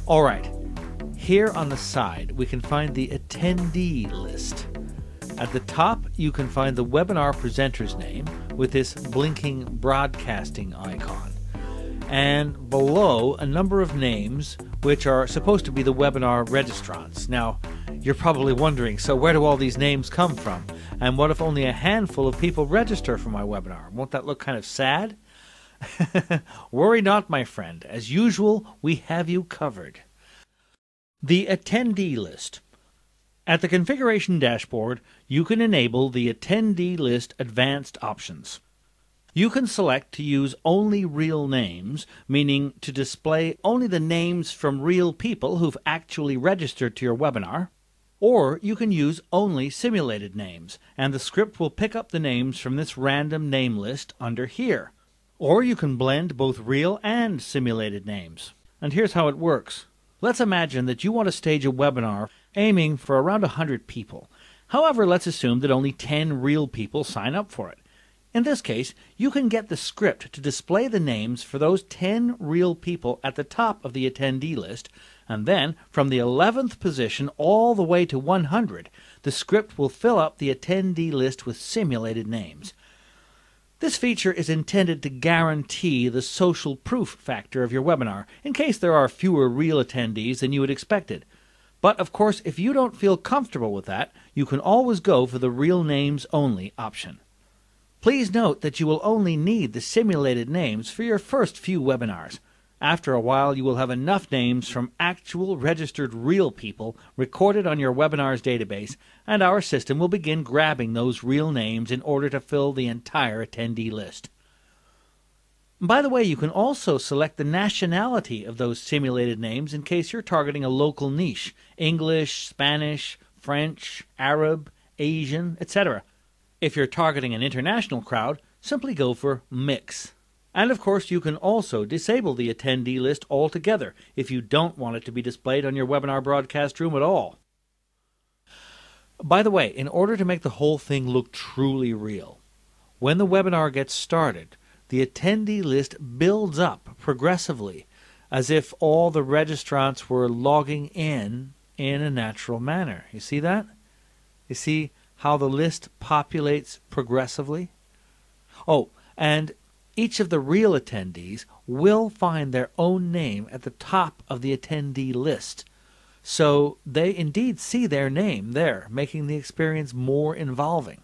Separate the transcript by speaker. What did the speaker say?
Speaker 1: Alright, here on the side we can find the attendee list. At the top you can find the webinar presenter's name with this blinking broadcasting icon. And below a number of names which are supposed to be the webinar registrants. Now, you're probably wondering, so where do all these names come from? And what if only a handful of people register for my webinar? Won't that look kind of sad? Worry not, my friend. As usual, we have you covered. The attendee list. At the configuration dashboard, you can enable the attendee list advanced options. You can select to use only real names, meaning to display only the names from real people who've actually registered to your webinar, or you can use only simulated names, and the script will pick up the names from this random name list under here. Or you can blend both real and simulated names. And here's how it works. Let's imagine that you want to stage a webinar aiming for around 100 people. However, let's assume that only 10 real people sign up for it. In this case, you can get the script to display the names for those 10 real people at the top of the attendee list, and then from the 11th position all the way to 100, the script will fill up the attendee list with simulated names. This feature is intended to guarantee the social proof factor of your webinar, in case there are fewer real attendees than you had expected. But of course, if you don't feel comfortable with that, you can always go for the real names only option. Please note that you will only need the simulated names for your first few webinars. After a while, you will have enough names from actual registered real people recorded on your webinar's database, and our system will begin grabbing those real names in order to fill the entire attendee list. By the way, you can also select the nationality of those simulated names in case you're targeting a local niche: English, Spanish, French, Arab, Asian, etc. If you're targeting an international crowd, simply go for Mix. And of course, you can also disable the attendee list altogether if you don't want it to be displayed on your webinar broadcast room at all. By the way, in order to make the whole thing look truly real, when the webinar gets started, the attendee list builds up progressively, as if all the registrants were logging in a natural manner. You see that? You see how the list populates progressively? Oh, and each of the real attendees will find their own name at the top of the attendee list. So they indeed see their name there, making the experience more involving.